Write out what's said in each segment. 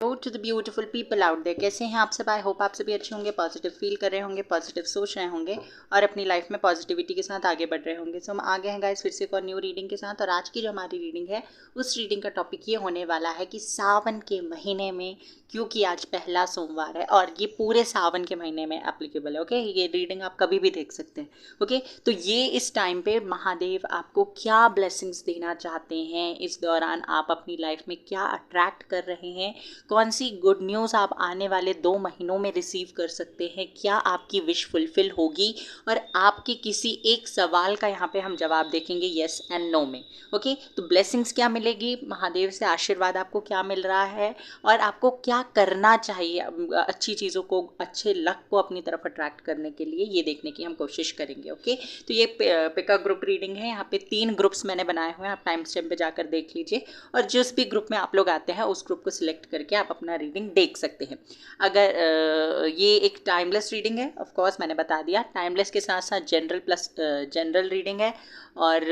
Hello to the beautiful people out there, कैसे हैं आप सब। आई होप आप सभी अच्छे होंगे, पॉजिटिव फील कर रहे होंगे, पॉजिटिव सोच रहे होंगे और अपनी लाइफ में पॉजिटिविटी के साथ आगे बढ़ रहे होंगे। सो हम आ गए हैं गाइस फिर से एक और न्यू रीडिंग के साथ। और आज की जो हमारी रीडिंग है उस रीडिंग का टॉपिक ये होने वाला है कि सावन के महीने में, क्योंकि आज पहला सोमवार है और ये पूरे सावन के महीने में एप्लीकेबल है। ओके, ये रीडिंग आप कभी भी देख सकते हैं। ओके, तो ये इस टाइम पे महादेव आपको क्या ब्लेसिंग्स देना चाहते हैं, इस दौरान आप अपनी लाइफ में क्या अट्रैक्ट कर रहे हैं, कौन सी गुड न्यूज़ आप आने वाले 2 महीनों में रिसीव कर सकते हैं, क्या आपकी विश फुलफिल होगी और आपके किसी एक सवाल का यहाँ पे हम जवाब देखेंगे येस एंड नो में। ओके, तो ब्लेसिंग्स क्या मिलेगी, महादेव से आशीर्वाद आपको क्या मिल रहा है और आपको क्या करना चाहिए अच्छी चीज़ों को, अच्छे लक को अपनी तरफ अट्रैक्ट करने के लिए, ये देखने की हम कोशिश करेंगे। ओके, तो ये पिका ग्रुप रीडिंग है। यहाँ पे 3 ग्रुप्स मैंने बनाए हुए हैं, आप टाइम स्टैम्प पे जाकर देख लीजिए और जिस भी ग्रुप में आप लोग आते हैं उस ग्रुप को सिलेक्ट करके आप अपना रीडिंग देख सकते हैं। अगर ये एक टाइमलेस रीडिंग है, ऑफ कोर्स मैंने बता दिया, टाइमलेस के साथ साथ जनरल प्लस जनरल रीडिंग है और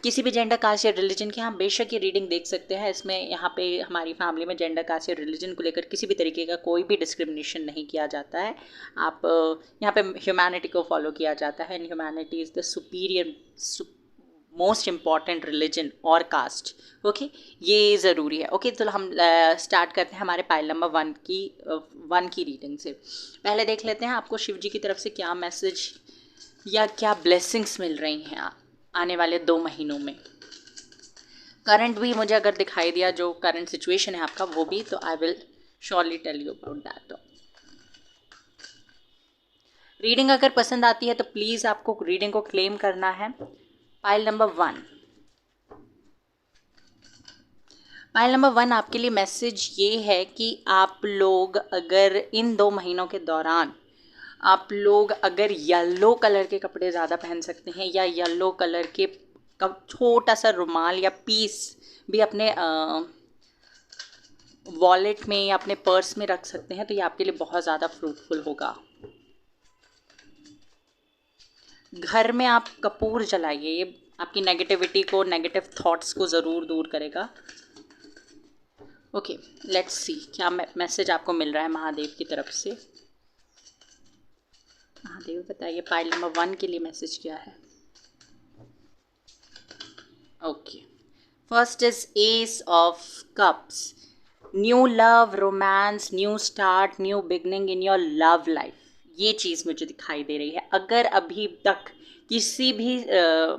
किसी भी जेंडर कास्ट या रिलीजन की हम बेशक ये रीडिंग देख सकते हैं। इसमें यहाँ पे हमारी फैमिली में जेंडर कास्ट या रिलीजन को लेकर किसी भी तरीके का कोई भी डिस्क्रिमिनेशन नहीं किया जाता है। आप यहाँ पे ह्यूमैनिटी को फॉलो किया जाता है and humanity is the superior most important religion और कास्ट। ओके, ये ज़रूरी है। ओके, तो हम स्टार्ट करते हैं हमारे पाइल नंबर 1 की रीडिंग से। पहले देख लेते हैं आपको शिव जी की तरफ से क्या मैसेज या क्या ब्लेसिंग्स मिल रही हैं आने वाले 2 महीनों में। करंट भी मुझे अगर दिखाई दिया, जो करंट सिचुएशन है आपका वो भी, तो I will surely tell you about that. Reading अगर पसंद आती है तो प्लीज़ आपको रीडिंग को क्लेम करना है। पाइल नंबर 1, पाइल नंबर 1 आपके लिए मैसेज ये है कि आप लोग अगर इन 2 महीनों के दौरान आप लोग अगर येलो कलर के कपड़े ज़्यादा पहन सकते हैं या येलो कलर के छोटा सा रुमाल या पीस भी अपने वॉलेट में या अपने पर्स में रख सकते हैं, तो ये आपके लिए बहुत ज़्यादा फ्रूटफुल होगा। घर में आप कपूर जलाइए, ये आपकी नेगेटिविटी को, नेगेटिव थॉट्स को ज़रूर दूर करेगा। ओके, लेट्स सी क्या मैसेज आपको मिल रहा है महादेव की तरफ से। महादेव बताइए पाइल नंबर 1 के लिए मैसेज क्या है। Okay, first is S of cups, new love, romance, new start, new beginning in your love life. ये चीज़ मुझे दिखाई दे रही है। अगर अभी तक किसी भी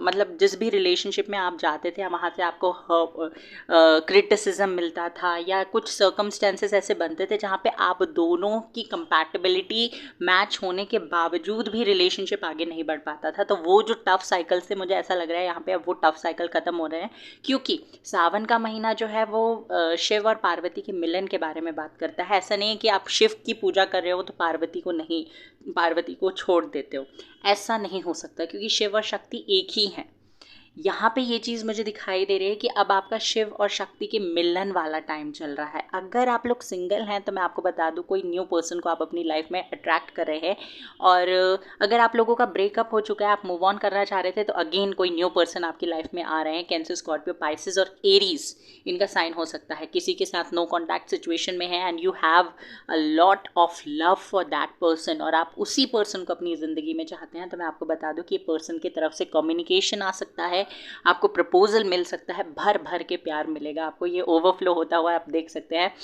मतलब जिस भी रिलेशनशिप में आप जाते थे वहाँ से आपको क्रिटिसिज्म मिलता था या कुछ सर्कमस्टेंसेस ऐसे बनते थे जहाँ पे आप दोनों की कंपैटिबिलिटी मैच होने के बावजूद भी रिलेशनशिप आगे नहीं बढ़ पाता था, तो वो जो टफ साइकिल से मुझे ऐसा लग रहा है यहाँ पे अब वो टफ साइकिल ख़त्म हो रहे हैं, क्योंकि सावन का महीना जो है वो शिव और पार्वती के मिलन के बारे में बात करता है। ऐसा नहीं है कि आप शिव की पूजा कर रहे हो तो पार्वती को छोड़ देते हो, ऐसा नहीं हो सकता, क्योंकि शिव और शक्ति एक ही हैं। यहाँ पे ये चीज़ मुझे दिखाई दे रही है कि अब आपका शिव और शक्ति के मिलन वाला टाइम चल रहा है। अगर आप लोग सिंगल हैं तो मैं आपको बता दूँ, कोई न्यू पर्सन को आप अपनी लाइफ में अट्रैक्ट कर रहे हैं, और अगर आप लोगों का ब्रेकअप हो चुका है, आप मूव ऑन करना चाह रहे थे, तो अगेन कोई न्यू पर्सन आपकी लाइफ में आ रहे हैं। कैंसर, स्कॉर्पियो, पाइसेस और एरीज इनका साइन हो सकता है। किसी के साथ नो कॉन्टैक्ट सिचुएशन में है and you have a lot of love for that person और आप उसी पर्सन को अपनी ज़िंदगी में चाहते हैं, तो मैं आपको बता दूं कि ये पर्सन की तरफ से कम्युनिकेशन आ सकता है, आपको प्रपोजल मिल सकता है, भर भर के प्यार मिलेगा आपको। ये ओवरफ्लो होता हुआ आप देख सकते हैं।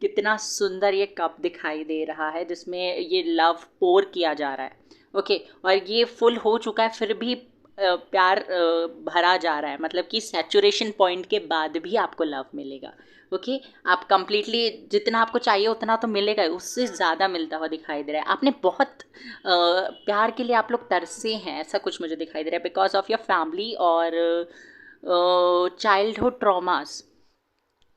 कितना सुंदर ये कप दिखाई दे रहा है जिसमें ये लव पोर किया जा रहा है। ओके, और ये फुल हो चुका है फिर भी प्यार भरा जा रहा है, मतलब कि सैचुरेशन पॉइंट के बाद भी आपको लव मिलेगा। ओके, आप कंप्लीटली जितना आपको चाहिए उतना तो मिलेगा, उससे ज़्यादा मिलता हुआ दिखाई दे रहा है। आपने बहुत प्यार के लिए आप लोग तरसे हैं, ऐसा कुछ मुझे दिखाई दे रहा है, बिकॉज ऑफ योर फैमिली और चाइल्डहुड ट्रॉमास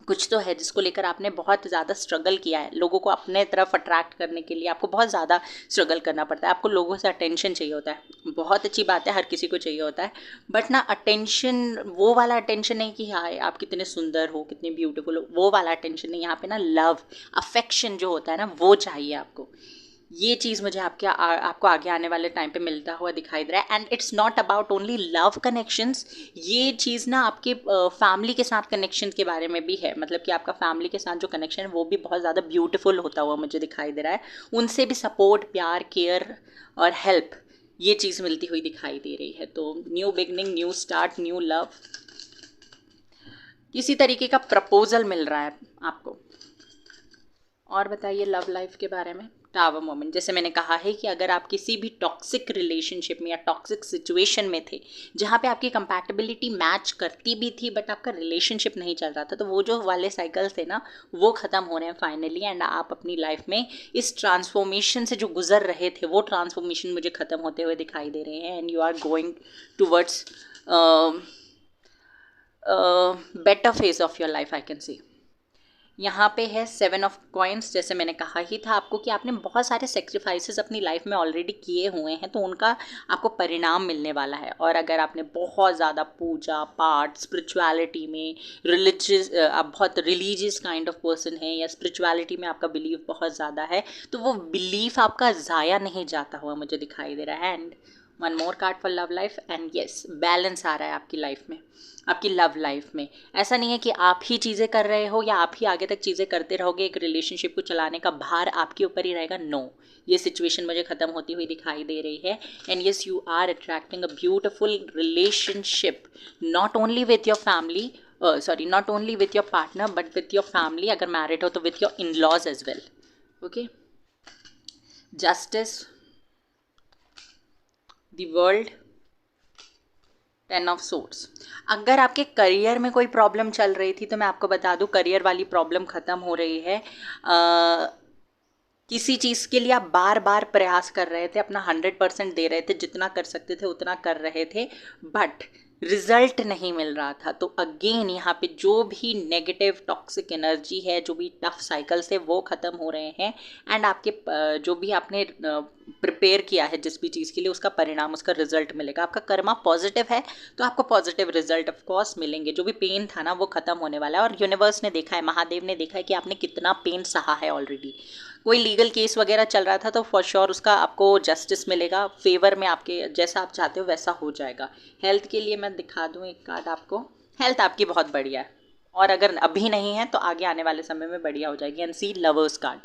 कुछ तो है जिसको लेकर आपने बहुत ज़्यादा स्ट्रगल किया है। लोगों को अपने तरफ अट्रैक्ट करने के लिए आपको बहुत ज़्यादा स्ट्रगल करना पड़ता है। आपको लोगों से अटेंशन चाहिए होता है, बहुत अच्छी बात है, हर किसी को चाहिए होता है, बट ना अटेंशन, वो वाला अटेंशन नहीं कि हाँ आप कितने सुंदर हो, कितने ब्यूटीफुल हो, वो वाला अटेंशन नहीं। यहाँ पे ना लव, अफेक्शन जो होता है ना, वो चाहिए आपको। ये चीज़ मुझे आपको आगे आने वाले टाइम पे मिलता हुआ दिखाई दे रहा है। And it's not about only love connections, ये चीज़ ना आपके फैमिली के साथ कनेक्शन के बारे में भी है। मतलब कि आपका फैमिली के साथ जो कनेक्शन है वो भी बहुत ज़्यादा ब्यूटीफुल होता हुआ मुझे दिखाई दे रहा है। उनसे भी सपोर्ट, प्यार, केयर और हेल्प, ये चीज़ मिलती हुई दिखाई दे रही है। तो new beginning, new start, new love, किसी तरीके का प्रपोजल मिल रहा है आपको। और बताइए लव लाइफ के बारे में। टावर मोमेंट, जैसे मैंने कहा है कि अगर आप किसी भी टॉक्सिक रिलेशनशिप में या टॉक्सिक सिचुएशन में थे जहाँ पे आपकी कंपैटिबिलिटी मैच करती भी थी बट आपका रिलेशनशिप नहीं चल रहा था, तो वो जो वाले साइकिल थे ना वो ख़त्म हो रहे हैं फाइनली। एंड आप अपनी लाइफ में इस ट्रांसफॉर्मेशन से जो गुजर रहे थे वो ट्रांसफॉर्मेशन मुझे ख़त्म होते हुए दिखाई दे रहे हैं। And you are going towards better phase of your life, I can see. यहाँ पे है 7 ऑफ कॉइन्स। जैसे मैंने कहा ही था आपको कि आपने बहुत सारे सेक्रीफाइसेस अपनी लाइफ में ऑलरेडी किए हुए हैं, तो उनका आपको परिणाम मिलने वाला है। और अगर आपने बहुत ज़्यादा पूजा पाठ, स्पिरिचुअलिटी में, आप बहुत रिलीजियस काइंड ऑफ पर्सन हैं या स्पिरिचुअलिटी में आपका बिलीव बहुत ज़्यादा है, तो वो बिलीफ आपका ज़ाया नहीं जाता हुआ मुझे दिखाई दे रहा है। And one more card for love life. And yes, balance आ रहा है आपकी लाइफ में, आपकी लव लाइफ में। ऐसा नहीं है कि आप ही चीज़ें कर रहे हो या आप ही आगे तक चीज़ें करते रहोगे, एक रिलेशनशिप को चलाने का भार आपके ऊपर ही रहेगा। नो, ये सिचुएशन मुझे ख़त्म होती हुई दिखाई दे रही है। And yes, you are attracting a beautiful relationship, not only with your family, sorry, not only with your partner but with your family. अगर मैरिड हो तो with your in laws as well. Okay, justice, the world, 10 of swords. अगर आपके career में कोई problem चल रही थी तो मैं आपको बता दूं करियर वाली प्रॉब्लम ख़त्म हो रही है। किसी चीज़ के लिए आप बार बार प्रयास कर रहे थे, अपना 100% दे रहे थे, जितना कर सकते थे उतना कर रहे थे, बट रिजल्ट नहीं मिल रहा था। तो अगेन यहाँ पे जो भी नेगेटिव टॉक्सिक एनर्जी है, जो भी टफ साइकिल्स है, वो ख़त्म हो रहे हैं। एंड आपके जो भी आपने प्रिपेयर किया है जिस भी चीज़ के लिए, उसका परिणाम, उसका रिजल्ट मिलेगा। आपका कर्मा पॉजिटिव है तो आपको पॉजिटिव रिजल्ट ऑफ कोर्स मिलेंगे। जो भी पेन था ना वो ख़त्म होने वाला है। और यूनिवर्स ने देखा है, महादेव ने देखा है कि आपने कितना पेन सहा है ऑलरेडी। कोई लीगल केस वगैरह चल रहा था तो फॉर श्योर उसका आपको जस्टिस मिलेगा, फेवर में आपके, जैसा आप चाहते हो वैसा हो जाएगा। हेल्थ के लिए मैं दिखा दूँ एक कार्ड आपको। हेल्थ आपकी बहुत बढ़िया है, और अगर अभी नहीं है तो आगे आने वाले समय में बढ़िया हो जाएगी। एंड सी लवर्स कार्ड,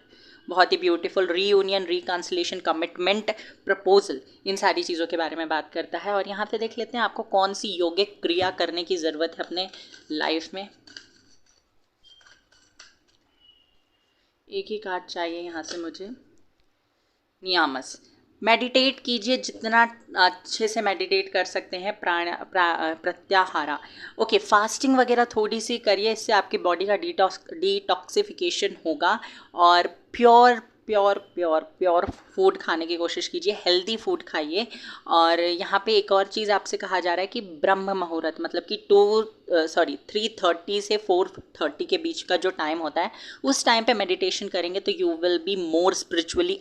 बहुत ही beautiful, reunion, reconciliation, commitment, proposal, इन सारी चीज़ों के बारे में बात करता है। और यहाँ पे देख लेते हैं आपको कौन सी योगिक क्रिया करने की ज़रूरत है अपने लाइफ में। एक ही कार्ड चाहिए यहाँ से मुझे। नियामस, मेडिटेट कीजिए जितना अच्छे से मेडिटेट कर सकते हैं। प्रत्याहारा, ओके, फास्टिंग वगैरह थोड़ी सी करिए, इससे आपकी बॉडी का डिटॉक्सिफिकेशन होगा। और pure pure pure pure food खाने की कोशिश कीजिए, हेल्दी फूड खाइए। और यहाँ पे एक और चीज़ आपसे कहा जा रहा है कि ब्रह्म मुहूर्त, मतलब कि 3:30 से 4:30 के बीच का जो टाइम होता है, उस टाइम पे मेडिटेशन करेंगे तो you will be more spiritually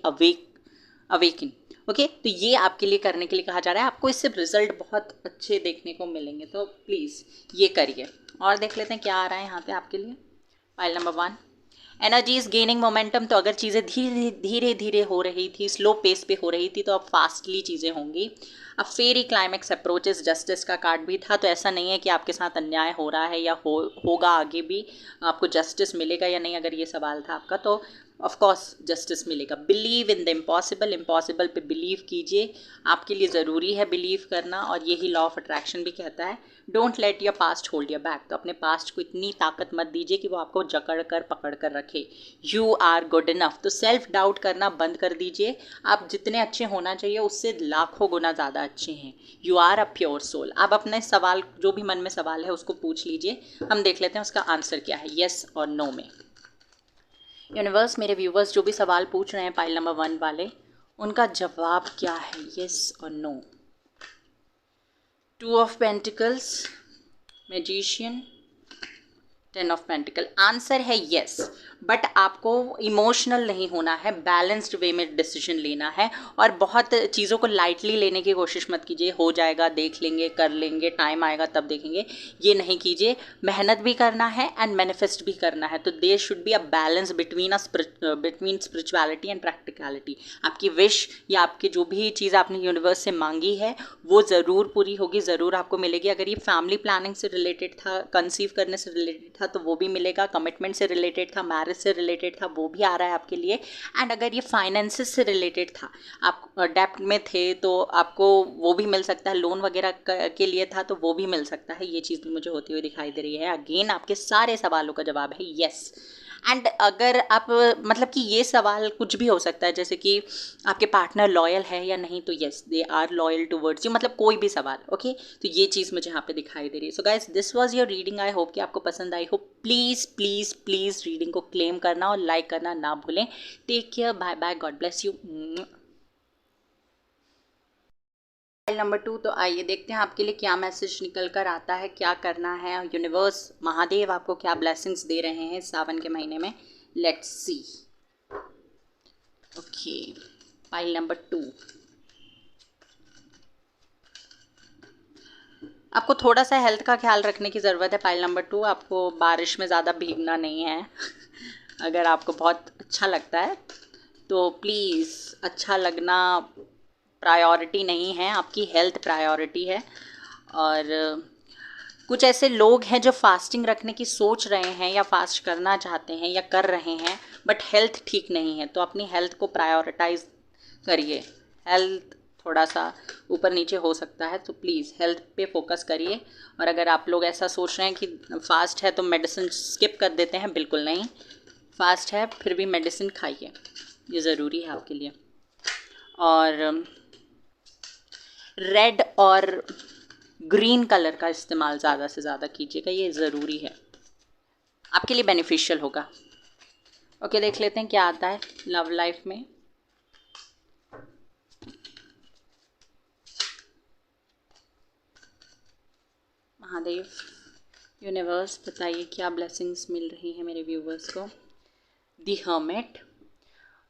awaken. Okay, तो ये आपके लिए करने के लिए कहा जा रहा है। आपको इससे रिजल्ट बहुत अच्छे देखने को मिलेंगे, तो प्लीज़ ये करिए। और देख लेते हैं क्या आ रहा है यहाँ पे आपके लिए। File number 1, energy is gaining momentum. तो अगर चीज़ें धीरे धीरे धीरे हो रही थी, स्लो पेस पे हो रही थी, तो अब फास्टली चीज़ें होंगी। अब फेरी क्लाइमैक्स अप्रोचेस, जस्टिस का कार्ड भी था। तो ऐसा नहीं है कि आपके साथ अन्याय हो रहा है या होगा आगे भी, आपको जस्टिस मिलेगा या नहीं, अगर ये सवाल था आपका, तो ऑफ कोर्स जस्टिस मिलेगा। Believe in the impossible, impossible पे बिलीव कीजिए, आपके लिए ज़रूरी है बिलीव करना। और यही लॉ ऑफ अट्रैक्शन भी कहता है, don't let your past hold your back. तो अपने पास्ट को इतनी ताकत मत दीजिए कि वो आपको जकड़ कर पकड़ कर रखे। You are good enough. तो सेल्फ डाउट करना बंद कर दीजिए। आप जितने अच्छे होना चाहिए उससे लाखों गुना ज़्यादा अच्छे हैं। You are a pure soul. आप अपने सवाल, जो भी मन में सवाल है उसको पूछ लीजिए, हम देख लेते हैं उसका आंसर क्या है, येस और नो में। यूनिवर्स, मेरे व्यूवर्स जो भी सवाल पूछ रहे हैं पाइल नंबर 1 वाले, उनका जवाब क्या है, येस और no. 2 of pentacles, magician, 10 of pentacle, answer है यस, बट आपको इमोशनल नहीं होना है, बैलेंस्ड वे में डिसीजन लेना है और बहुत चीज़ों को लाइटली लेने की कोशिश मत कीजिए, हो जाएगा, देख लेंगे, कर लेंगे, टाइम आएगा तब देखेंगे, ये नहीं कीजिए। मेहनत भी करना है एंड मैनिफेस्ट भी करना है, तो there should be a balance between spirituality and practicality. आपकी विश या आपकी जो भी चीज़ आपने यूनिवर्स से मांगी है वो ज़रूर पूरी होगी, ज़रूर आपको मिलेगी। अगर ये फैमिली प्लानिंग से रिलेटेड था, कंसीव करने से रिलेटेड था तो वो भी मिलेगा, कमिटमेंट से रिलेटेड था, मैरिज से रिलेटेड था, वो भी आ रहा है आपके लिए। एंड अगर ये फाइनेंसेस से रिलेटेड था, आप डेप्ट में थे तो आपको वो भी मिल सकता है, लोन वगैरह के लिए था तो वो भी मिल सकता है। ये चीज़ भी मुझे होती हुई दिखाई दे रही है। अगेन आपके सारे सवालों का जवाब है यस। एंड अगर आप मतलब कि ये सवाल कुछ भी हो सकता है, जैसे कि आपके पार्टनर लॉयल है या नहीं, तो yes they are loyal towards you, मतलब कोई भी सवाल, ओके तो ये चीज़ मुझे यहाँ पे दिखाई दे रही है। So guys this was your reading, I hope कि आपको पसंद आई हो। प्लीज़ प्लीज़ प्लीज़ रीडिंग को क्लेम करना और लाइक करना ना भूलें। Take care, bye bye, God bless you. File number 2, तो आइए देखते हैं आपके लिए क्या मैसेज निकल कर आता है, क्या करना है, यूनिवर्स महादेव आपको क्या ब्लेसिंग्स दे रहे हैं सावन के महीने में। Let's see. Okay, file number 2, आपको थोड़ा सा हेल्थ का ख्याल रखने की ज़रूरत है। फाइल नंबर 2, आपको बारिश में ज़्यादा भीगना नहीं है। अगर आपको बहुत अच्छा लगता है तो प्लीज़, अच्छा लगना प्रायोरिटी नहीं है, आपकी हेल्थ प्रायोरिटी है। और कुछ ऐसे लोग हैं जो फास्टिंग रखने की सोच रहे हैं या फास्ट करना चाहते हैं या कर रहे हैं, बट हेल्थ ठीक नहीं है, तो अपनी हेल्थ को प्रायोरिटाइज करिए। हेल्थ थोड़ा सा ऊपर नीचे हो सकता है, तो प्लीज़ हेल्थ पे फोकस करिए। और अगर आप लोग ऐसा सोच रहे हैं कि फास्ट है तो मेडिसिन स्किप कर देते हैं, बिल्कुल नहीं, फास्ट है फिर भी मेडिसिन खाइए, ये ज़रूरी है आपके लिए। और रेड और ग्रीन कलर का इस्तेमाल ज़्यादा से ज़्यादा कीजिएगा, ये ज़रूरी है, आपके लिए बेनिफिशियल होगा। ओके, देख लेते हैं क्या आता है लव लाइफ में। महादेव, यूनिवर्स बताइए क्या ब्लेसिंग्स मिल रही है मेरे व्यूवर्स को। The hermit,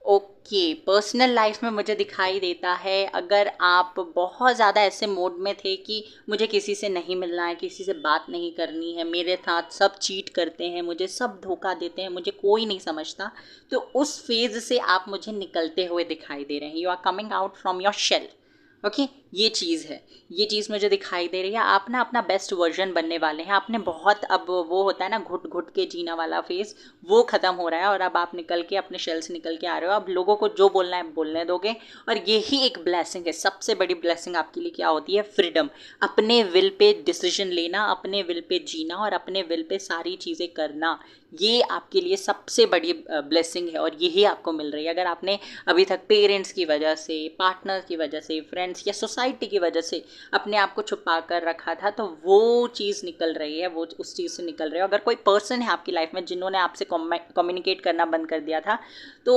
okay, personal life में मुझे दिखाई देता है अगर आप बहुत ज़्यादा ऐसे मोड में थे कि मुझे किसी से नहीं मिलना है, किसी से बात नहीं करनी है, मेरे साथ सब चीट करते हैं, मुझे सब धोखा देते हैं, मुझे कोई नहीं समझता, तो उस फेज़ से आप मुझे निकलते हुए दिखाई दे रहे हैं। You are coming out from your shell. Okay, ये चीज़ है, ये चीज़ मुझे दिखाई दे रही है। आप ना अपना बेस्ट वर्जन बनने वाले हैं। आपने बहुत, अब वो होता है ना घुट घुट के जीना वाला फेज़, वो ख़त्म हो रहा है और अब आप निकल के अपने शेल से निकल के आ रहे हो। अब लोगों को जो बोलना है बोलने दोगे, और यही एक ब्लेसिंग है। सबसे बड़ी ब्लेसिंग आपके लिए क्या होती है? फ्रीडम, अपने विल पे डिसीजन लेना, अपने विल पे जीना और अपने विल पे सारी चीज़ें करना, ये आपके लिए सबसे बड़ी ब्लेसिंग है और यही आपको मिल रही है। अगर आपने अभी तक पेरेंट्स की वजह से, पार्टनर की वजह से, फ्रेंड्स या सोसाइटी की वजह से अपने आप को छुपा कर रखा था, तो वो चीज़ निकल रही है, वो उस चीज़ से निकल रही है। अगर कोई पर्सन है आपकी लाइफ में जिन्होंने आपसे कम्युनिकेट करना बंद कर दिया था, तो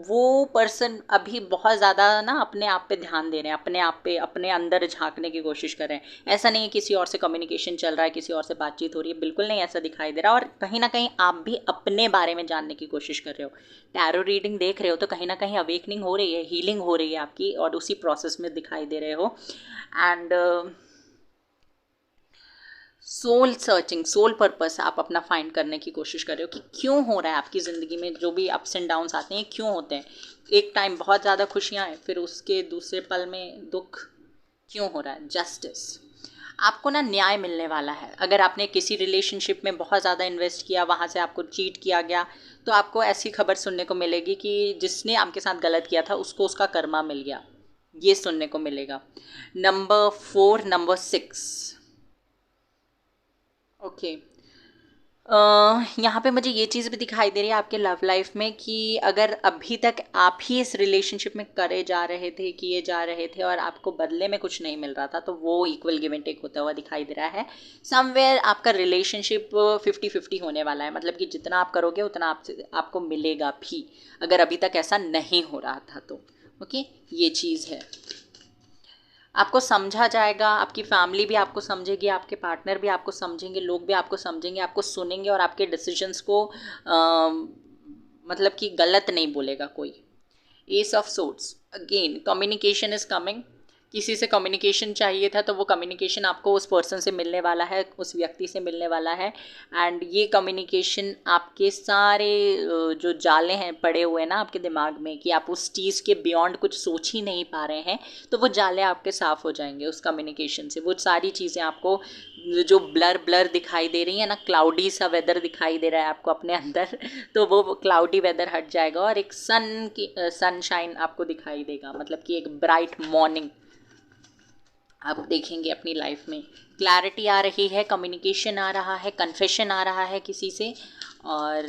वो पर्सन अभी बहुत ज़्यादा ना अपने आप पे ध्यान दे रहे हैं, अपने आप पे, अपने अंदर झांकने की कोशिश कर रहे हैं। ऐसा नहीं है किसी और से कम्युनिकेशन चल रहा है, किसी और से बातचीत हो रही है, बिल्कुल नहीं ऐसा दिखाई दे रहा। और कहीं ना कहीं आप भी अपने बारे में जानने की कोशिश कर रहे हो, टैरो रीडिंग देख रहे हो, तो कहीं ना कहीं अवेकनिंग हो रही है, हीलिंग हो रही है आपकी, और उसी प्रोसेस में दिखाई दे रहे हो। And soul searching, soul purpose आप अपना फाइंड करने की कोशिश कर रहे हो कि क्यों हो रहा है आपकी ज़िंदगी में जो भी अप्स एंड डाउन्स आते हैं, क्यों होते हैं। एक टाइम बहुत ज़्यादा खुशियाँ हैं, फिर उसके दूसरे पल में दुख, क्यों हो रहा है? जस्टिस, आपको ना न्याय मिलने वाला है। अगर आपने किसी रिलेशनशिप में बहुत ज़्यादा इन्वेस्ट किया, वहाँ से आपको चीट किया गया, तो आपको ऐसी खबर सुनने को मिलेगी कि जिसने आपके साथ गलत किया था उसको उसका कर्मा मिल गया, ये सुनने को मिलेगा। नंबर 4, नंबर 6, ओके, यहाँ पे मुझे ये चीज़ भी दिखाई दे रही है आपके लव लाइफ में कि अगर अभी तक आप ही इस रिलेशनशिप में करे जा रहे थे, किए जा रहे थे और आपको बदले में कुछ नहीं मिल रहा था, तो वो इक्वल गिव एंड टेक होता हुआ दिखाई दे रहा है। समवेयर आपका रिलेशनशिप 50-50 होने वाला है, मतलब कि जितना आप करोगे उतना आपको मिलेगा भी, अगर अभी तक ऐसा नहीं हो रहा था तो। ओके, ये चीज़ है। आपको समझा जाएगा, आपकी फैमिली भी आपको समझेगी, आपके पार्टनर भी आपको समझेंगे, लोग भी आपको समझेंगे, आपको सुनेंगे और आपके डिसीजंस को मतलब कि गलत नहीं बोलेगा कोई। S of swords, again communication is coming. किसी से कम्युनिकेशन चाहिए था तो वो कम्युनिकेशन आपको उस पर्सन से मिलने वाला है, उस व्यक्ति से मिलने वाला है। एंड ये कम्युनिकेशन आपके सारे जो जाले हैं पड़े हुए हैं ना आपके दिमाग में कि आप उस चीज़ के बियॉन्ड कुछ सोच ही नहीं पा रहे हैं, तो वो जाले आपके साफ हो जाएंगे उस कम्युनिकेशन से। वो सारी चीज़ें आपको जो ब्लर ब्लर दिखाई दे रही है ना, क्लाउडी सा वेदर दिखाई दे रहा है आपको अपने अंदर, तो वो क्लाउडी वेदर हट जाएगा और एक सनशाइन आपको दिखाई देगा, मतलब कि एक ब्राइट मॉर्निंग आप देखेंगे अपनी लाइफ में। क्लैरिटी आ रही है, कम्युनिकेशन आ रहा है, कन्फेशन आ रहा है किसी से, और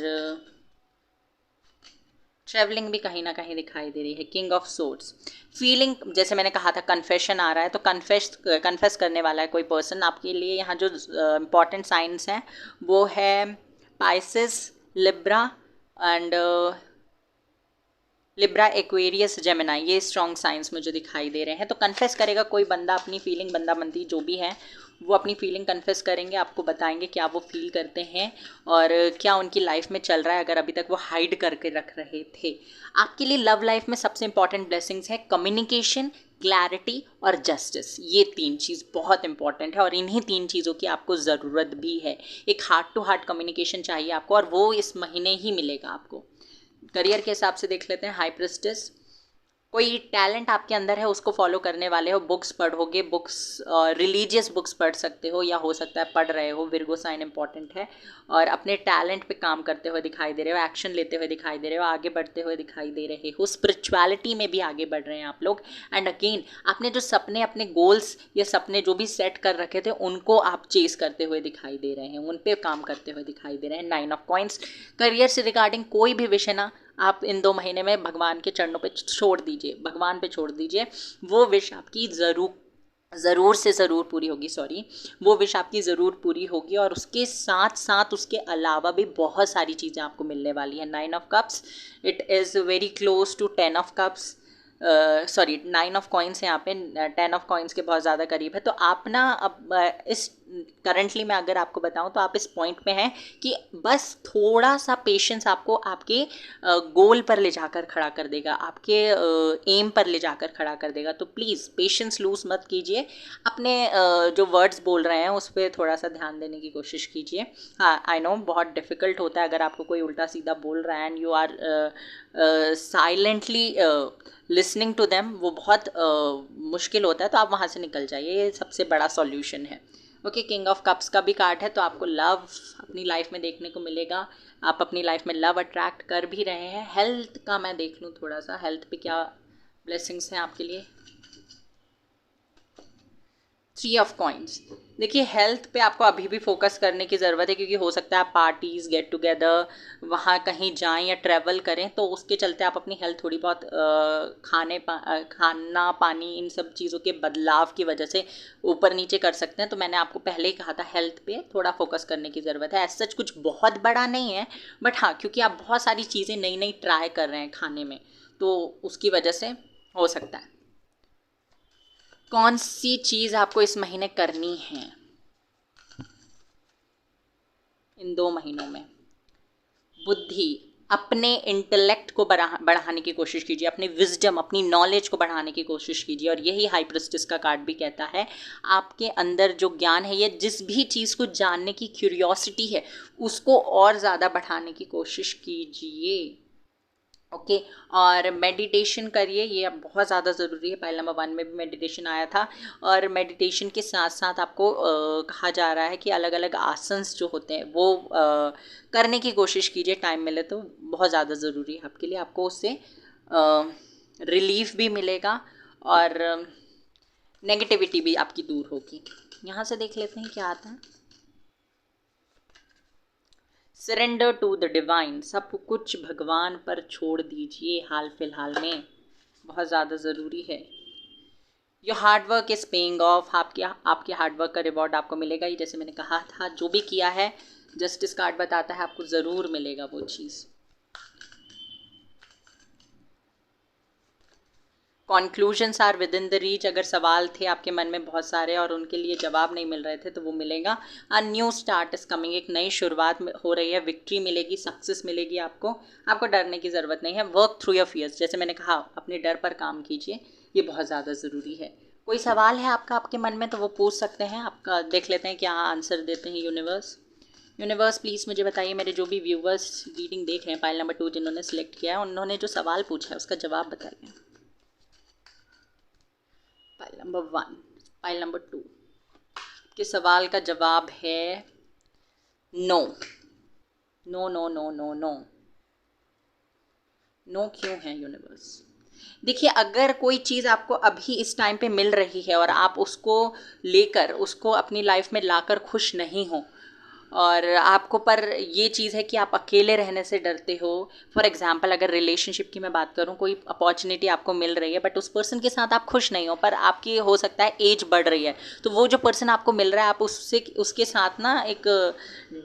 ट्रैवलिंग भी कहीं ना कहीं दिखाई दे रही है। किंग ऑफ सोर्ड्स, फीलिंग, जैसे मैंने कहा था कन्फेशन आ रहा है, तो कन्फेस करने वाला है कोई पर्सन आपके लिए। यहाँ जो इम्पॉर्टेंट साइंस हैं वो है Pisces, Libra and Libra, Aquarius, Gemini, ये स्ट्रॉन्ग साइंस मुझे दिखाई दे रहे हैं। तो कन्फेस करेगा कोई बंदा अपनी फीलिंग, बंदा बंदी जो भी है वो अपनी फीलिंग कन्फेस करेंगे, आपको बताएंगे क्या वो फील करते हैं और क्या उनकी लाइफ में चल रहा है, अगर अभी तक वो हाइड करके रख रहे थे। आपके लिए लव लाइफ में सबसे इंपॉर्टेंट ब्लेसिंग्स है कम्युनिकेशन, क्लैरिटी और जस्टिस। ये 3 चीज़ बहुत इंपॉर्टेंट है और इन्हीं 3 चीज़ों की आपको ज़रूरत भी है। एक हार्ट टू हार्ट कम्युनिकेशन चाहिए आपको और वो इस महीने ही मिलेगा आपको। करियर के हिसाब से देख लेते हैं। हाई प्रिस्टेस, कोई टैलेंट आपके अंदर है उसको फॉलो करने वाले हो, बुक्स पढ़ोगे, बुक्स रिलीजियस बुक्स पढ़ सकते हो या हो सकता है पढ़ रहे हो, विर्गो साइन इंपॉर्टेंट है, और अपने टैलेंट पे काम करते हुए दिखाई दे रहे हो, एक्शन लेते हुए दिखाई दे रहे हो, आगे बढ़ते हुए दिखाई दे रहे हो, स्पिरिचुअलिटी में भी आगे बढ़ रहे हैं आप लोग। एंड अगेन आपने जो सपने, अपने गोल्स या सपने जो भी सेट कर रखे थे उनको आप चेस करते हुए दिखाई दे रहे हैं, उन पे काम करते हुए दिखाई दे रहे हैं। 9 ऑफ कॉइंस, करियर से रिगार्डिंग कोई भी विषय ना आप इन 2 महीने में भगवान के चरणों पे छोड़ दीजिए, भगवान पे छोड़ दीजिए, वो विश आपकी ज़रूर से ज़रूर पूरी होगी। सॉरी, वो विश आपकी ज़रूर पूरी होगी और उसके साथ साथ उसके अलावा भी बहुत सारी चीज़ें आपको मिलने वाली है। 9 of cups, it is very close to 10 of cups, sorry 9 of coins है यहाँ पे, 10 ऑफ कॉइन्स के बहुत ज़्यादा करीब है। तो आप ना अब इस करंटली मैं अगर आपको बताऊं तो आप इस पॉइंट पे हैं कि बस थोड़ा सा पेशेंस आपको आपके गोल पर ले जाकर खड़ा कर देगा, आपके एम पर ले जाकर खड़ा कर देगा। तो प्लीज़ पेशेंस लूज मत कीजिए, अपने जो वर्ड्स बोल रहे हैं उस पर थोड़ा सा ध्यान देने की कोशिश कीजिए। हाँ, आई नो बहुत डिफ़िकल्ट होता है अगर आपको कोई उल्टा सीधा बोल रहा है and you are silently listening to them, वो बहुत मुश्किल होता है, तो आप वहाँ से निकल जाइए, ये सबसे बड़ा सॉल्यूशन है। ओके, किंग ऑफ कप्स का भी कार्ड है, तो आपको लव अपनी लाइफ में देखने को मिलेगा, आप अपनी लाइफ में लव अट्रैक्ट कर भी रहे हैं। हेल्थ का मैं देख लूँ थोड़ा सा, हेल्थ पे क्या ब्लेसिंग्स हैं आपके लिए। 3 ऑफ कॉइन्स, देखिए हेल्थ पे आपको अभी भी फोकस करने की ज़रूरत है, क्योंकि हो सकता है आप पार्टीज़, गेट टुगेदर, वहाँ कहीं जाएं या ट्रैवल करें, तो उसके चलते आप अपनी हेल्थ थोड़ी बहुत खाना पानी इन सब चीज़ों के बदलाव की वजह से ऊपर नीचे कर सकते हैं। तो मैंने आपको पहले ही कहा था हेल्थ पे थोड़ा फोकस करने की ज़रूरत है। ऐसा कुछ बहुत बड़ा नहीं है, बट हाँ क्योंकि आप बहुत सारी चीज़ें नई नई ट्राई कर रहे हैं खाने में, तो उसकी वजह से हो सकता है। कौन सी चीज़ आपको इस महीने करनी है इन 2 महीनों में? बुद्धि, अपने इंटेलेक्ट को बढ़ाने की कोशिश कीजिए, अपनी विजडम, अपनी नॉलेज को बढ़ाने की कोशिश कीजिए, और यही हाई प्रिस्टेस का कार्ड भी कहता है। आपके अंदर जो ज्ञान है, ये जिस भी चीज़ को जानने की क्यूरियोसिटी है उसको और ज़्यादा बढ़ाने की कोशिश कीजिए। ओके, और मेडिटेशन करिए, ये अब बहुत ज़्यादा ज़रूरी है। पाइल नंबर 1 में भी मेडिटेशन आया था, और मेडिटेशन के साथ साथ आपको कहा जा रहा है कि अलग अलग आसन्स जो होते हैं वो करने की कोशिश कीजिए, टाइम मिले तो, बहुत ज़्यादा ज़रूरी है आपके लिए। आपको उससे रिलीफ भी मिलेगा और नेगेटिविटी भी आपकी दूर होगी। यहाँ से देख लेते हैं क्या आता है। सरेंडर टू द डिवाइन, सब कुछ भगवान पर छोड़ दीजिए हाल फिलहाल में, बहुत ज़्यादा ज़रूरी है। Your hard work is paying off, आपके हार्डवर्क का रिवॉर्ड आपको मिलेगा। ये जैसे मैंने कहा था, जो भी किया है, जस्टिस कार्ड बताता है आपको ज़रूर मिलेगा वो चीज़। Conclusions are within the reach. अगर सवाल थे आपके मन में बहुत सारे और उनके लिए जवाब नहीं मिल रहे थे तो वो मिलेगा। A new start is coming, एक नई शुरुआत हो रही है, विक्ट्री मिलेगी, सक्सेस मिलेगी आपको। आपको डरने की ज़रूरत नहीं है। वर्क थ्रू योर फियर्स, जैसे मैंने कहा अपने डर पर काम कीजिए, ये बहुत ज़्यादा ज़रूरी है। कोई सवाल है आपका आपके मन में तो वो पूछ सकते हैं। आपका देख लेते हैं क्या आंसर देते हैं यूनिवर्स। यूनिवर्स प्लीज़ मुझे बताइए, मेरे जो भी व्यूवर्स रीडिंग देख रहे हैं पाइल नंबर 2 जिन्होंने सिलेक्ट किया है, उन्होंने जो सवाल पूछा है उसका जवाब बताइए। पाइल नंबर 1, पाइल नंबर 2 के सवाल का जवाब है no. No no no no no. No क्यों है यूनिवर्स? देखिए, अगर कोई चीज़ आपको अभी इस टाइम पे मिल रही है और आप उसको लेकर उसको अपनी लाइफ में लाकर खुश नहीं हो, और आपको पर ये चीज़ है कि आप अकेले रहने से डरते हो। फॉर एग्जांपल अगर रिलेशनशिप की मैं बात करूँ, कोई अपॉर्चुनिटी आपको मिल रही है बट उस पर्सन के साथ आप खुश नहीं हो, पर आपकी हो सकता है एज बढ़ रही है, तो वो जो पर्सन आपको मिल रहा है आप उससे उसके साथ ना एक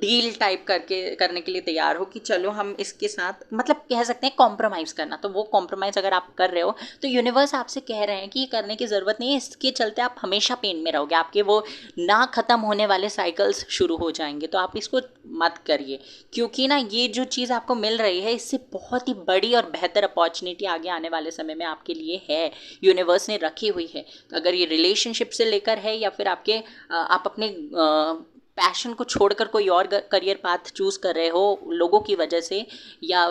डील टाइप करने के लिए तैयार हो कि चलो हम इसके साथ, मतलब कह सकते हैं कॉम्प्रोमाइज़ करना। तो वो कॉम्प्रोमाइज़ अगर आप कर रहे हो तो यूनिवर्स आपसे कह रहे हैं कि ये करने की ज़रूरत नहीं है, इसके चलते आप हमेशा पेन में रहोगे, आपके वो ना ख़त्म होने वाले साइकिल्स शुरू हो जाएंगे। तो आप इसको मत करिए, क्योंकि ना ये जो चीज़ आपको मिल रही है इससे बहुत ही बड़ी और बेहतर अपॉर्चुनिटी आगे आने वाले समय में आपके लिए है, यूनिवर्स ने रखी हुई है। तो अगर ये रिलेशनशिप से लेकर है या फिर आपके आप अपने पैशन को छोड़कर कोई और करियर पाथ चूज़ कर रहे हो लोगों की वजह से या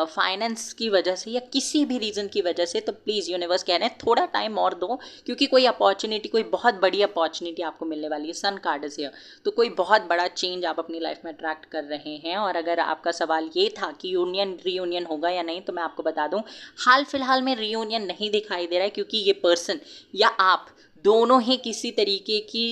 फाइनेंस की वजह से या किसी भी रीज़न की वजह से, तो प्लीज़ यूनिवर्स कह रहे हैं थोड़ा टाइम और दो, क्योंकि कोई अपॉर्चुनिटी, कोई बहुत बड़ी अपॉर्चुनिटी आपको मिलने वाली है। सन कार्ड इज हियर, तो कोई बहुत बड़ा चेंज आप अपनी लाइफ में अट्रैक्ट कर रहे हैं। और अगर आपका सवाल ये था कि यूनियन रीयूनियन होगा या नहीं, तो मैं आपको बता दूं हाल फिलहाल में रीयूनियन नहीं दिखाई दे रहा है, क्योंकि ये पर्सन या आप दोनों ही किसी तरीके की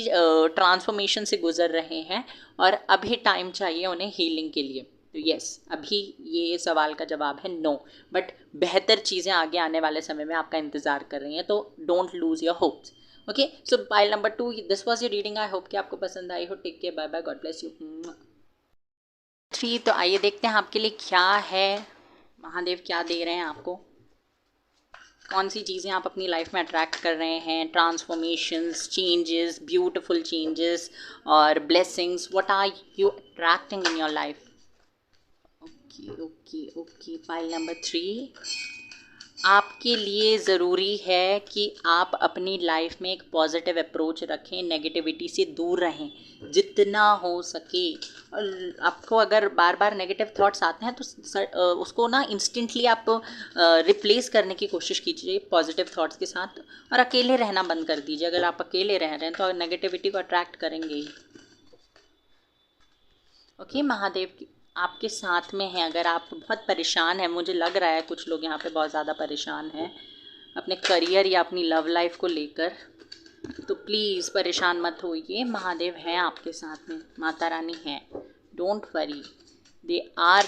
ट्रांसफॉर्मेशन से गुजर रहे हैं और अभी टाइम चाहिए उन्हें हीलिंग के लिए। तो यस, अभी ये सवाल का जवाब है नो, बट बेहतर चीज़ें आगे आने वाले समय में आपका इंतज़ार कर रही हैं, तो don't lose your hopes. Okay, so pile number 2, this was your reading. I hope कि आपको पसंद आई हो। Take care, bye bye, God bless you. 3, तो आइए देखते हैं आपके लिए क्या है, महादेव क्या दे रहे हैं आपको, कौन सी चीज़ें आप अपनी लाइफ में अट्रैक्ट कर रहे हैं। ट्रांसफॉर्मेशंस, चेंजेस, ब्यूटीफुल चेंजेस और blessings, what are you attracting in your life. Okay okay okay, pile number 3, आपके लिए ज़रूरी है कि आप अपनी लाइफ में एक पॉजिटिव अप्रोच रखें, नेगेटिविटी से दूर रहें जितना हो सके। और आपको अगर बार बार नेगेटिव थॉट्स आते हैं तो उसको ना इंस्टेंटली आप रिप्लेस करने की कोशिश कीजिए पॉजिटिव थॉट्स के साथ, और अकेले रहना बंद कर दीजिए। अगर आप अकेले रह रहे हैं तो नेगेटिविटी को अट्रैक्ट करेंगे ही। ओके, महादेव आपके साथ में है। अगर आप बहुत परेशान हैं, मुझे लग रहा है कुछ लोग यहाँ पे बहुत ज़्यादा परेशान हैं अपने करियर या अपनी लव लाइफ को लेकर, तो प्लीज़ परेशान मत होइए, महादेव हैं आपके साथ में, माता रानी हैं। Don't worry, they are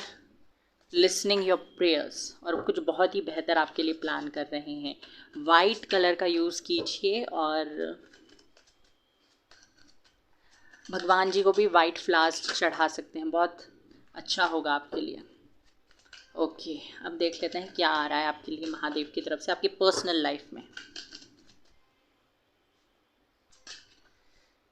listening your prayers और कुछ बहुत ही बेहतर आपके लिए प्लान कर रहे हैं। वाइट कलर का यूज़ कीजिए और भगवान जी को भी वाइट फ्लावर्स चढ़ा सकते हैं, बहुत अच्छा होगा आपके लिए। ओके, अब देख लेते हैं क्या आ रहा है आपके लिए महादेव की तरफ से आपकी पर्सनल लाइफ में।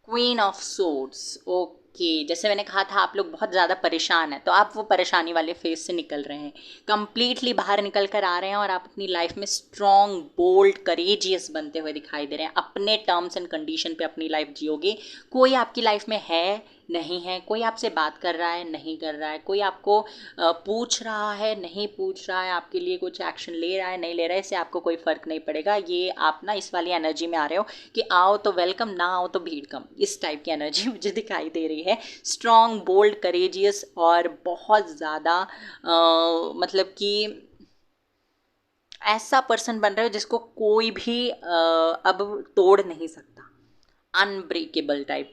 Queen of swords. ओके, जैसे मैंने कहा था आप लोग बहुत ज़्यादा परेशान हैं, तो आप वो परेशानी वाले फेज से निकल रहे हैं, कंप्लीटली बाहर निकल कर आ रहे हैं और आप अपनी लाइफ में स्ट्रॉन्ग, बोल्ड, करेजियस बनते हुए दिखाई दे रहे हैं। अपने टर्म्स एंड कंडीशन पे अपनी लाइफ जियोगे। कोई आपकी लाइफ में है नहीं है, कोई आपसे बात कर रहा है नहीं कर रहा है, कोई आपको पूछ रहा है नहीं पूछ रहा है, आपके लिए कुछ एक्शन ले रहा है नहीं ले रहा है, इससे आपको कोई फ़र्क नहीं पड़ेगा। ये आप ना इस वाली एनर्जी में आ रहे हो कि आओ तो वेलकम, ना आओ तो भीड़ कम, इस टाइप की एनर्जी मुझे दिखाई दे रही है। स्ट्रॉन्ग, बोल्ड, करेजियस और बहुत ज़्यादा मतलब कि ऐसा पर्सन बन रहे हो जिसको कोई भी अब तोड़ नहीं सकता। अनब्रेकेबल टाइप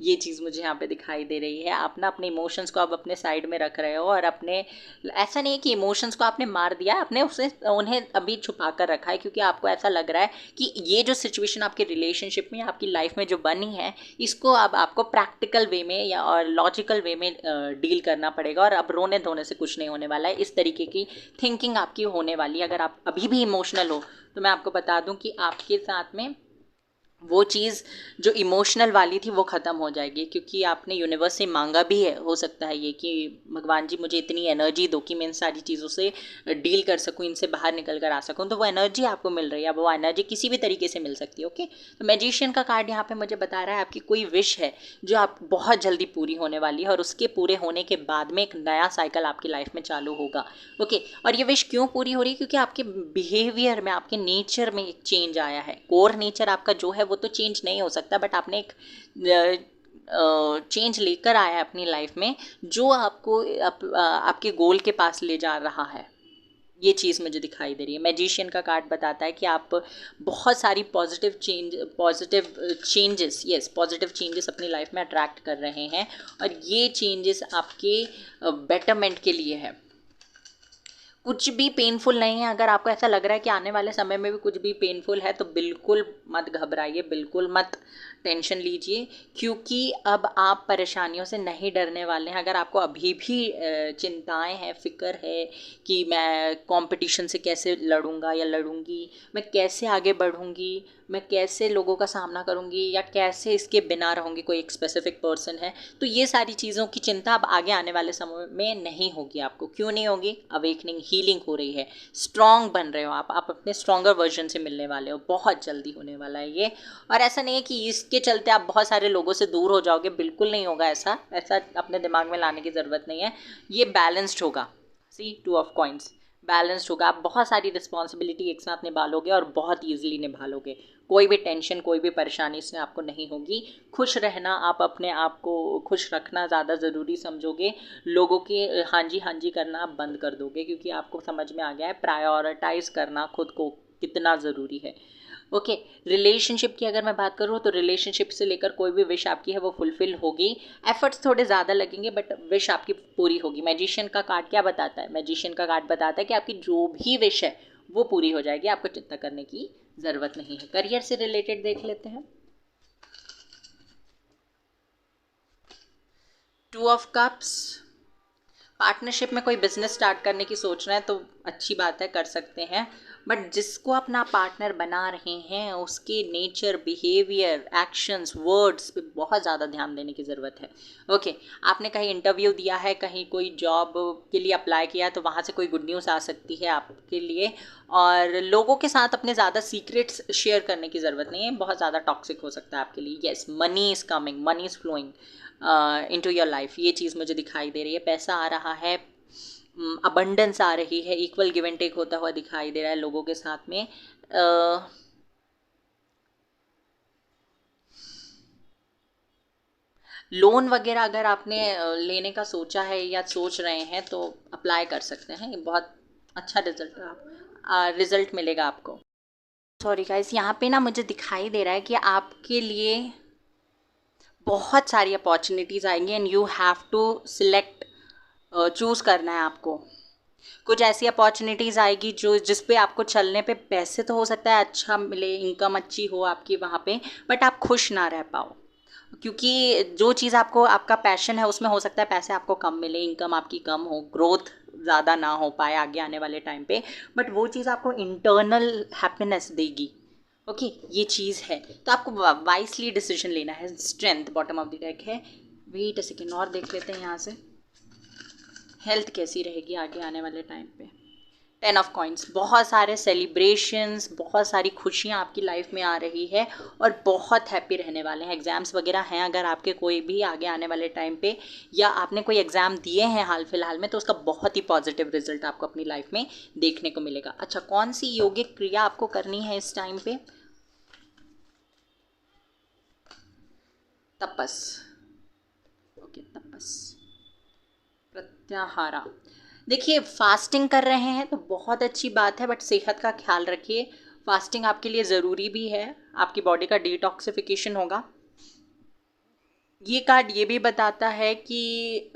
ये चीज़ मुझे यहाँ पे दिखाई दे रही है। आप ना अपने इमोशंस को आप अपने साइड में रख रहे हो और अपने, ऐसा नहीं है कि इमोशंस को आपने मार दिया, आपने उसे उन्हें अभी छुपा कर रखा है क्योंकि आपको ऐसा लग रहा है कि ये जो सिचुएशन आपके रिलेशनशिप में, आपकी लाइफ में जो बनी है, इसको अब आपको प्रैक्टिकल वे में या और लॉजिकल वे में डील करना पड़ेगा और अब रोने धोने से कुछ नहीं होने वाला है। इस तरीके की थिंकिंग आपकी होने वाली है। अगर आप अभी भी इमोशनल हो तो मैं आपको बता दूं कि आपके साथ में वो चीज़ जो इमोशनल वाली थी वो ख़त्म हो जाएगी, क्योंकि आपने यूनिवर्स से मांगा भी है, हो सकता है ये कि भगवान जी मुझे इतनी एनर्जी दो कि मैं इन सारी चीज़ों से डील कर सकूं, इनसे बाहर निकल कर आ सकूं। तो वो एनर्जी आपको मिल रही है। अब वो एनर्जी किसी भी तरीके से मिल सकती है। ओके, तो मैजिशियन का कार्ड यहाँ पे मुझे बता रहा है आपकी कोई विश है जो आप बहुत जल्दी पूरी होने वाली है और उसके पूरे होने के बाद में एक नया साइकिल आपकी लाइफ में चालू होगा। ओके, और ये विश क्यों पूरी हो रही है? क्योंकि आपके बिहेवियर में, आपके नेचर में एक चेंज आया है। कोर नेचर आपका जो है वो तो चेंज नहीं हो सकता, बट आपने एक चेंज लेकर आया है अपनी लाइफ में जो आपको आपके गोल के पास ले जा रहा है। ये चीज़ मुझे दिखाई दे रही है। मैजिशियन का कार्ड बताता है कि आप बहुत सारी पॉजिटिव चेंजेस अपनी लाइफ में अट्रैक्ट कर रहे हैं और ये चेंजेस आपके बेटरमेंट के लिए है। कुछ भी पेनफुल नहीं है। अगर आपको ऐसा लग रहा है कि आने वाले समय में भी कुछ भी पेनफुल है तो बिल्कुल मत घबराइए, बिल्कुल मत टेंशन लीजिए, क्योंकि अब आप परेशानियों से नहीं डरने वाले हैं। अगर आपको अभी भी चिंताएं हैं, फ़िक्र है कि मैं कंपटीशन से कैसे लड़ूंगा या लड़ूंगी, मैं कैसे आगे बढ़ूंगी, मैं कैसे लोगों का सामना करूंगी या कैसे इसके बिना रहूंगी, कोई एक स्पेसिफिक पर्सन है, तो ये सारी चीज़ों की चिंता अब आगे आने वाले समय में नहीं होगी आपको। क्यों नहीं होगी? अवेकनिंग, हीलिंग हो रही है, स्ट्रॉन्ग बन रहे हो आप अपने स्ट्रॉन्गर वर्जन से मिलने वाले हो। बहुत जल्दी होने वाला है ये। और ऐसा नहीं है कि इसके चलते आप बहुत सारे लोगों से दूर हो जाओगे, बिल्कुल नहीं होगा ऐसा। ऐसा अपने दिमाग में लाने की ज़रूरत नहीं है। ये बैलेंस्ड होगा। सी, 2 ऑफ कॉइंस, बैलेंस्ड होगा। आप बहुत सारी रिस्पॉन्सिबिलिटी एक साथ निभा लोगे और बहुत ईजिली निभा लोगे। कोई भी टेंशन, कोई भी परेशानी इसमें आपको नहीं होगी। खुश रहना, आप अपने आप को खुश रखना ज़्यादा ज़रूरी समझोगे। लोगों के हाँ जी करना आप बंद कर दोगे, क्योंकि आपको समझ में आ गया है प्रायोरिटाइज़ करना खुद को कितना ज़रूरी है। ओके, रिलेशनशिप की अगर मैं बात करूँ तो रिलेशनशिप से लेकर कोई भी विश आपकी है वो फुलफिल होगी। एफर्ट्स थोड़े ज़्यादा लगेंगे बट विश आपकी पूरी होगी। मैजिशियन का कार्ड क्या बताता है? मैजिशियन का कार्ड बताता है कि आपकी जो भी विश है वो पूरी हो जाएगी, आपको चिंता करने की ज़रूरत नहीं है। करियर से रिलेटेड देख लेते हैं। 2 ऑफ कप्स, पार्टनरशिप में कोई बिजनेस स्टार्ट करने की सोच रहे हैं तो अच्छी बात है, कर सकते हैं। बट जिसको अपना पार्टनर बना रहे हैं उसके नेचर, बिहेवियर, एक्शंस, वर्ड्स पे बहुत ज़्यादा ध्यान देने की ज़रूरत है। ओके, आपने कहीं इंटरव्यू दिया है, कहीं कोई जॉब के लिए अप्लाई किया है तो वहाँ से कोई गुड न्यूज़ आ सकती है आपके लिए। और लोगों के साथ अपने ज़्यादा सीक्रेट्स शेयर करने की ज़रूरत नहीं है, बहुत ज़्यादा टॉक्सिक हो सकता है आपके लिए। Yes, money is coming, money is flowing into your life, ये चीज़ मुझे दिखाई दे रही है। पैसा आ रहा है, अबंडेंस आ रही है, इक्वल गिव एंड टेक होता हुआ दिखाई दे रहा है लोगों के साथ में। लोन वगैरह अगर आपने लेने का सोचा है या सोच रहे हैं तो अप्लाई कर सकते हैं। ये बहुत अच्छा रिजल्ट मिलेगा आपको। सॉरी गाइस, यहाँ पे ना मुझे दिखाई दे रहा है कि आपके लिए बहुत सारी अपॉर्चुनिटीज़ आएंगी and you have to select, choose करना है आपको। कुछ ऐसी अपॉर्चुनिटीज़ आएगी जो जिस पे आपको चलने पे पैसे तो हो सकता है अच्छा मिले, इनकम अच्छी हो आपकी वहाँ पे, बट आप खुश ना रह पाओ, क्योंकि जो चीज़ आपको, आपका पैशन है उसमें हो सकता है पैसे आपको कम मिले, इनकम आपकी कम हो, ग्रोथ ज़्यादा ना हो पाए आगे आने वाले टाइम पे, बट वो चीज़ आपको इंटरनल हैप्पीनेस देगी। ओके, ये चीज़ है। तो आपको वाइसली डिसीजन लेना है। Strength bottom of the deck है। वेट अ सेकेंड और देख लेते हैं यहाँ से हेल्थ कैसी रहेगी आगे आने वाले टाइम पे। 10 ऑफ कॉइंस, बहुत सारे सेलिब्रेशंस, बहुत सारी खुशियाँ आपकी लाइफ में आ रही है और बहुत हैप्पी रहने वाले हैं। एग्ज़ाम्स वगैरह हैं अगर आपके कोई भी आगे आने वाले टाइम पे, या आपने कोई एग्ज़ाम दिए हैं हाल फिलहाल में, तो उसका बहुत ही पॉजिटिव रिजल्ट आपको अपनी लाइफ में देखने को मिलेगा। अच्छा, कौन सी योगिक क्रिया आपको करनी है इस टाइम पे? तपस। ओके, तपस, प्रत्याहारा। देखिए, फास्टिंग कर रहे हैं तो बहुत अच्छी बात है, बट सेहत का ख्याल रखिए। फास्टिंग आपके लिए ज़रूरी भी है, आपकी बॉडी का डिटॉक्सिफिकेशन होगा। ये कार्ड ये भी बताता है कि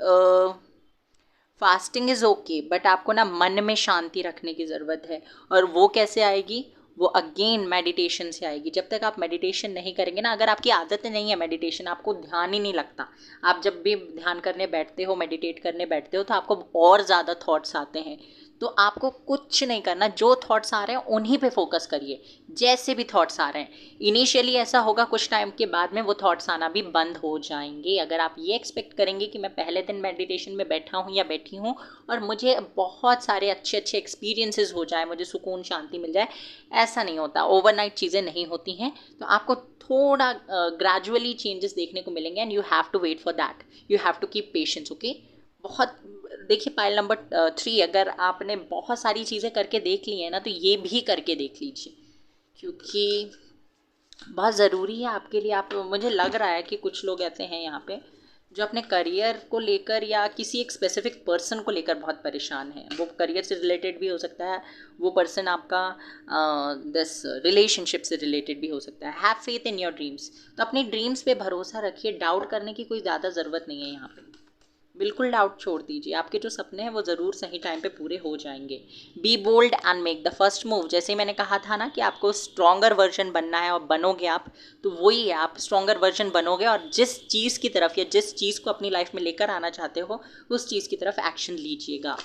फास्टिंग इज़ ओके, बट आपको ना मन में शांति रखने की ज़रूरत है। और वो कैसे आएगी? वो अगेन मेडिटेशन से आएगी। जब तक आप मेडिटेशन नहीं करेंगे ना, अगर आपकी आदत नहीं है मेडिटेशन, आपको ध्यान ही नहीं लगता, आप जब भी ध्यान करने बैठते हो, मेडिटेट करने बैठते हो, तो आपको और ज़्यादा थॉट्स आते हैं। तो आपको कुछ नहीं करना, जो थॉट्स आ रहे हैं उन्हीं पे फोकस करिए। जैसे भी थॉट्स आ रहे हैं, इनिशियली ऐसा होगा, कुछ टाइम के बाद में वो थॉट्स आना भी बंद हो जाएंगे। अगर आप ये एक्सपेक्ट करेंगे कि मैं पहले दिन मेडिटेशन में बैठा हूँ या बैठी हूँ और मुझे बहुत सारे अच्छे अच्छे एक्सपीरियंसेस हो जाए, मुझे सुकून शांति मिल जाए, ऐसा नहीं होता। ओवरनाइट चीज़ें नहीं होती हैं। तो आपको थोड़ा ग्रेजुअली चेंजेस देखने को मिलेंगे and you have to wait for that, you have to keep patience. Okay, बहुत देखिए, पाइल नंबर 3, अगर आपने बहुत सारी चीज़ें करके देख ली हैं ना, तो ये भी करके देख लीजिए, क्योंकि बहुत ज़रूरी है आपके लिए। आप, मुझे लग रहा है कि कुछ लोग ऐसे हैं यहाँ पे जो अपने करियर को लेकर या किसी एक स्पेसिफिक पर्सन को लेकर बहुत परेशान है। वो करियर से रिलेटेड भी हो सकता है, वो पर्सन आपका दिस रिलेशनशिप से रिलेटेड भी हो सकता है। Have faith in your dreams. तो अपने ड्रीम्स पे भरोसा रखिए, डाउट करने की कोई ज़्यादा ज़रूरत नहीं है यहाँ पे। बिल्कुल डाउट छोड़ दीजिए, आपके जो सपने हैं वो ज़रूर सही टाइम पे पूरे हो जाएंगे। Be bold and make the first move. जैसे ही मैंने कहा था ना कि आपको स्ट्रॉन्गर वर्जन बनना है और बनोगे आप, तो वही है, आप स्ट्रॉन्गर वर्जन बनोगे और जिस चीज़ की तरफ या जिस चीज़ को अपनी लाइफ में लेकर आना चाहते हो, उस चीज़ की तरफ एक्शन लीजिएगा।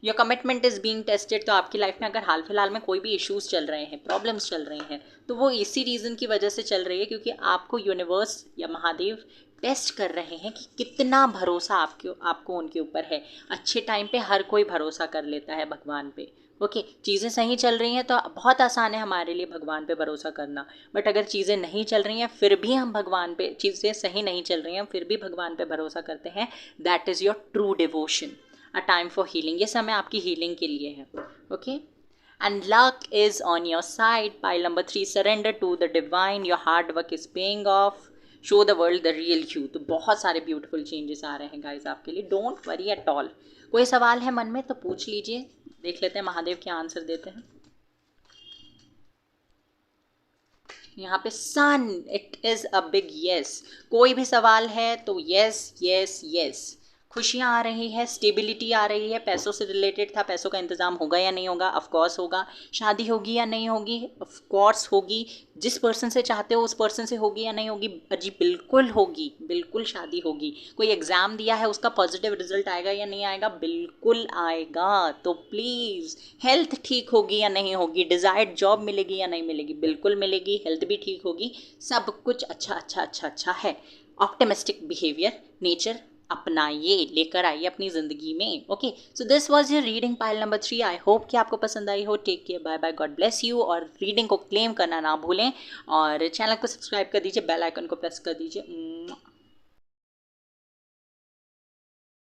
Your commitment is being tested. तो आपकी लाइफ में अगर हाल फिलहाल में कोई भी इश्यूज़ चल रहे हैं, प्रॉब्लम्स चल रहे हैं, तो वो इसी रीज़न की वजह से चल रही है, क्योंकि आपको यूनिवर्स या महादेव टेस्ट कर रहे हैं कि कितना भरोसा आपको उनके ऊपर है। अच्छे टाइम पे हर कोई भरोसा कर लेता है भगवान पे। ओके, चीज़ें सही चल रही हैं तो बहुत आसान है हमारे लिए भगवान पे भरोसा करना। बट अगर चीज़ें नहीं चल रही हैं फिर भी हम भगवान पे, चीज़ें सही नहीं चल रही हैं फिर भी भगवान पे भरोसा करते हैं, that is your true devotion. A time for healing. ये समय आपकी हीलिंग के लिए है। Okay, and luck is on your side. Pile number 3, surrender to the divine, your hard work is paying off, show the world the real you. तो बहुत सारे beautiful changes आ रहे हैं गाइज आपके लिए, डोंट वरी एट ऑल। कोई सवाल है मन में तो पूछ लीजिए, देख लेते हैं महादेव क्या आंसर देते हैं। यहाँ पे sun, it is a big yes. कोई भी सवाल है तो येस येस येस। खुशियाँ आ रही है, स्टेबिलिटी आ रही है, पैसों से रिलेटेड था, पैसों का इंतज़ाम होगा या नहीं होगा, ऑफ कोर्स होगा। शादी होगी या नहीं होगी, ऑफ कोर्स होगी। जिस पर्सन से चाहते हो उस पर्सन से होगी या नहीं होगी, जी बिल्कुल होगी, बिल्कुल शादी होगी। कोई एग्ज़ाम दिया है, उसका पॉजिटिव रिजल्ट आएगा या नहीं आएगा, बिल्कुल आएगा। तो प्लीज़, हेल्थ ठीक होगी या नहीं होगी, डिज़ायर्ड जॉब मिलेगी या नहीं मिलेगी, बिल्कुल मिलेगी, हेल्थ भी ठीक होगी, सब कुछ अच्छा अच्छा अच्छा अच्छा है। ऑप्टिमिस्टिक बिहेवियर, नेचर अपनाइए, लेकर आइए अपनी ज़िंदगी में। Okay, so this was your reading pile number 3। I hope कि आपको पसंद आई हो। Take care, bye bye, God bless you. और रीडिंग को क्लेम करना ना भूलें और चैनल को सब्सक्राइब कर दीजिए, बेल आइकन को प्रेस कर दीजिए।